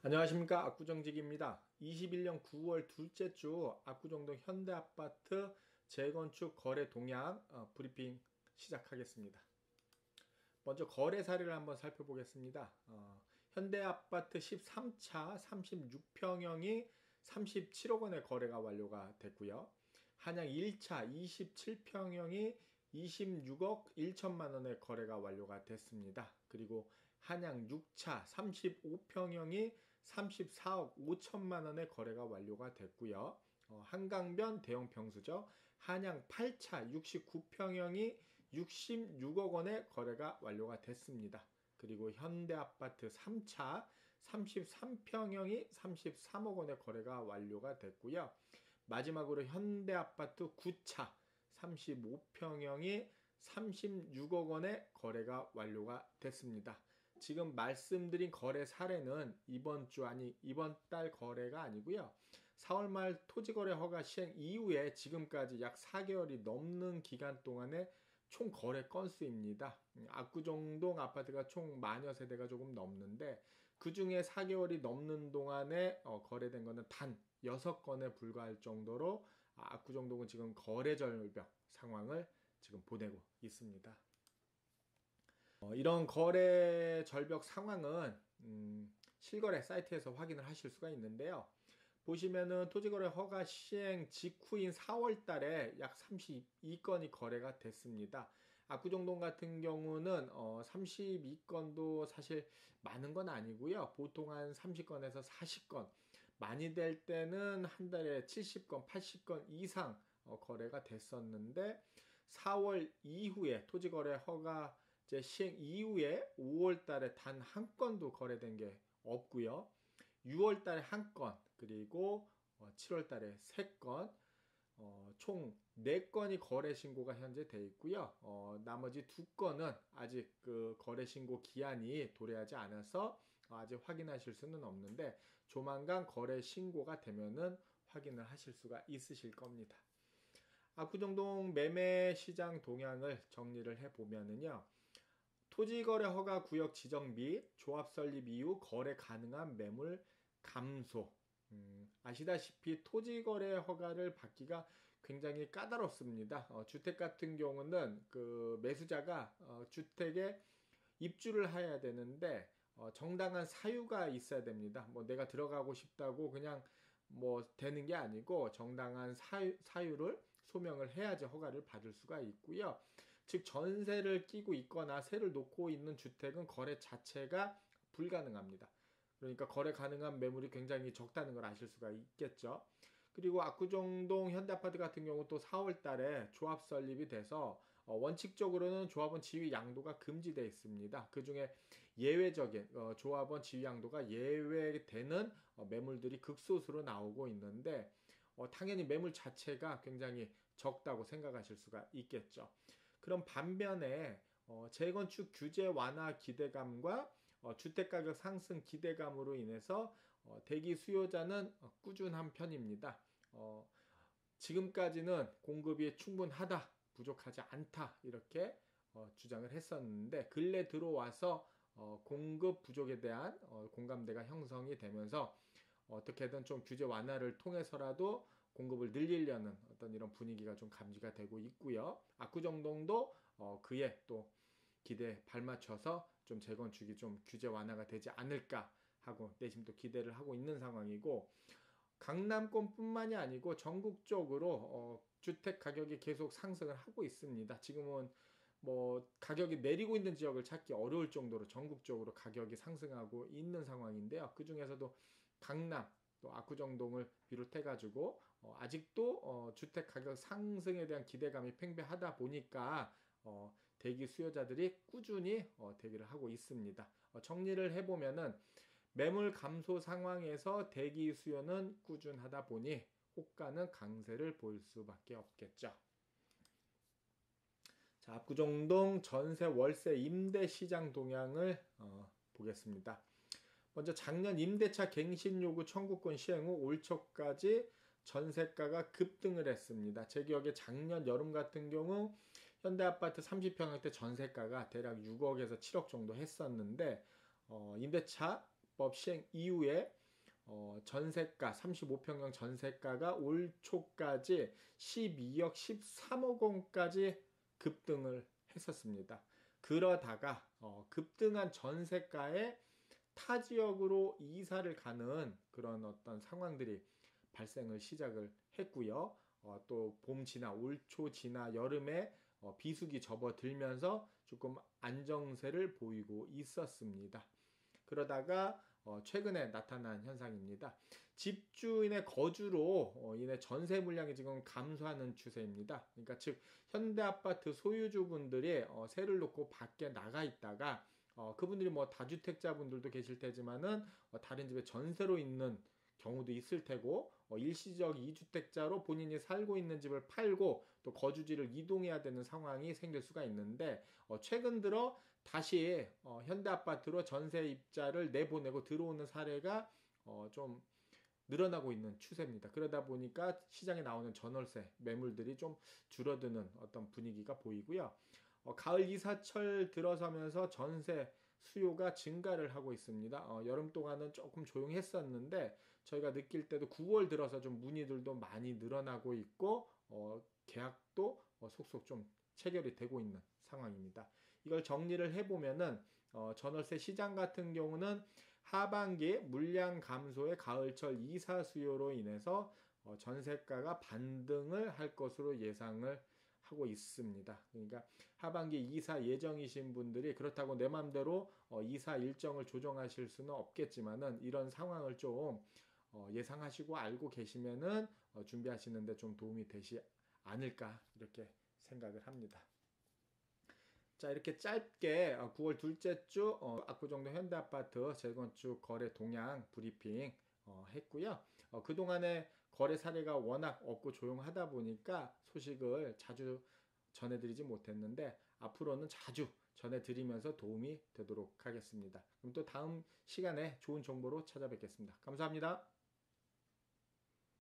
안녕하십니까, 압구정직입니다. 21년 9월 둘째 주 압구정동 현대아파트 재건축 거래 동향 브리핑 시작하겠습니다. 먼저 거래 사례를 한번 살펴보겠습니다. 현대아파트 13차 36평형이 37억 원의 거래가 완료가 됐고요. 한양 1차 27평형이 26억 1천만 원의 거래가 완료가 됐습니다. 그리고 한양 6차 35평형이 34억 5천만 원의 거래가 완료가 됐고요. 한강변 대형 평수죠. 한양 8차 69평형이 66억 원의 거래가 완료가 됐습니다. 그리고 현대아파트 3차 33평형이 33억 원의 거래가 완료가 됐고요. 마지막으로 현대아파트 9차 35평형이 36억 원의 거래가 완료가 됐습니다. 지금 말씀드린 거래 사례는 이번 달 거래가 아니고요. 4월 말 토지거래 허가 시행 이후에 지금까지 약 4개월이 넘는 기간 동안의 총 거래 건수입니다. 압구정동 아파트가 총 만여 세대가 조금 넘는데 그 중에 4개월이 넘는 동안에 거래된 거는 단 6건에 불과할 정도로 압구정동은 지금 거래 절벽 상황을 지금 보내고 있습니다. 이런 거래 절벽 상황은 실거래 사이트에서 확인을 하실 수가 있는데요. 보시면은 토지거래 허가 시행 직후인 4월 달에 약 32건이 거래가 됐습니다. 압구정동 같은 경우는 32건도 사실 많은 건 아니고요. 보통 한 30건에서 40건, 많이 될 때는 한 달에 70건, 80건 이상 거래가 됐었는데 4월 이후에 토지거래 허가 이제 시행 이후에 5월 달에 단 한 건도 거래된 게 없고요. 6월 달에 한 건, 그리고 7월 달에 3건, 총 4건이 거래 신고가 현재 돼 있고요. 나머지 2건은 아직 그 거래 신고 기한이 도래하지 않아서 아직 확인하실 수는 없는데 조만간 거래 신고가 되면은 확인을 하실 수가 있으실 겁니다. 압구정동 매매 시장 동향을 정리를 해 보면은요. 토지거래 허가 구역 지정 및 조합 설립 이후 거래 가능한 매물 감소. 아시다시피 토지거래 허가를 받기가 굉장히 까다롭습니다. 주택 같은 경우는 그 매수자가 주택에 입주를 해야 되는데 정당한 사유가 있어야 됩니다. 뭐 내가 들어가고 싶다고 그냥 뭐 되는 게 아니고 정당한 사유를 소명을 해야지 허가를 받을 수가 있고요. 즉 전세를 끼고 있거나 세를 놓고 있는 주택은 거래 자체가 불가능합니다. 그러니까 거래 가능한 매물이 굉장히 적다는 걸 아실 수가 있겠죠. 그리고 압구정동 현대아파트 같은 경우 또 4월 달에 조합 설립이 돼서 원칙적으로는 조합원 지위 양도가 금지되어 있습니다. 그 중에 예외적인 조합원 지위 양도가 예외되는 매물들이 극소수로 나오고 있는데 당연히 매물 자체가 굉장히 적다고 생각하실 수가 있겠죠. 그럼 반면에 재건축 규제 완화 기대감과 주택가격 상승 기대감으로 인해서 대기 수요자는 꾸준한 편입니다. 지금까지는 공급이 충분하다, 부족하지 않다 이렇게 주장을 했었는데 근래 들어와서 공급 부족에 대한 공감대가 형성이 되면서 어떻게든 좀 규제 완화를 통해서라도 공급을 늘리려는 어떤 이런 분위기가 좀 감지가 되고 있고요. 압구정동도 그에 또 기대에 발맞춰서 좀 재건축이 좀 규제 완화가 되지 않을까 하고 내심 또 기대를 하고 있는 상황이고 강남권뿐만이 아니고 전국적으로 주택 가격이 계속 상승을 하고 있습니다. 지금은 뭐 가격이 내리고 있는 지역을 찾기 어려울 정도로 전국적으로 가격이 상승하고 있는 상황인데요. 그 중에서도 강남 또 압구정동을 비롯해 가지고 아직도 주택 가격 상승에 대한 기대감이 팽배하다 보니까 대기 수요자들이 꾸준히 대기를 하고 있습니다. 정리를 해보면은 매물 감소 상황에서 대기 수요는 꾸준하다 보니 호가는 강세를 보일 수밖에 없겠죠. 자, 압구정동 전세 월세 임대 시장 동향을 보겠습니다. 먼저 작년 임대차 갱신 요구 청구권 시행 후 올 초까지 전세가가 급등을 했습니다. 제 기억에 작년 여름 같은 경우 현대아파트 30평형대 전세가가 대략 6억에서 7억 정도 했었는데 임대차 입법 시행 이후에 전세가 35평형 전세가가 올 초까지 12억 13억 원까지 급등을 했었습니다. 그러다가 급등한 전세가에 타 지역으로 이사를 가는 그런 어떤 상황들이 발생을 시작을 했고요. 또 봄 지나 올 초 지나 여름에 비수기 접어들면서 조금 안정세를 보이고 있었습니다. 그러다가 최근에 나타난 현상입니다. 집주인의 거주로 인해 전세 물량이 지금 감소하는 추세입니다. 그러니까 즉 현대아파트 소유주분들이 세를 놓고 밖에 나가 있다가 그분들이 뭐 다주택자분들도 계실 테지만은 다른 집에 전세로 있는 경우도 있을 테고 일시적 2주택자로 본인이 살고 있는 집을 팔고 또 거주지를 이동해야 되는 상황이 생길 수가 있는데 최근 들어 다시 현대아파트로 전세 입자를 내보내고 들어오는 사례가 좀 늘어나고 있는 추세입니다. 그러다 보니까 시장에 나오는 전월세 매물들이 좀 줄어드는 어떤 분위기가 보이고요. 가을 이사철 들어서면서 전세 수요가 증가를 하고 있습니다. 여름 동안은 조금 조용했었는데 저희가 느낄 때도 9월 들어서 좀 문의들도 많이 늘어나고 있고 계약도 속속 좀 체결이 되고 있는 상황입니다. 이걸 정리를 해보면은 전월세 시장 같은 경우는 하반기 물량 감소의 가을철 이사 수요로 인해서 전세가가 반등을 할 것으로 예상을 하고 있습니다. 그러니까 하반기 이사 예정이신 분들이 그렇다고 내 맘대로 이사 일정을 조정하실 수는 없겠지만은 이런 상황을 좀 예상하시고 알고 계시면은 준비하시는데 좀 도움이 되지 않을까 이렇게 생각을 합니다. 자, 이렇게 짧게 9월 둘째 주 압구정동 현대아파트 재건축 거래 동향 브리핑 했고요. 그동안에 거래 사례가 워낙 없고 조용하다 보니까 소식을 자주 전해드리지 못했는데 앞으로는 자주 전해드리면서 도움이 되도록 하겠습니다. 그럼 또 다음 시간에 좋은 정보로 찾아뵙겠습니다. 감사합니다.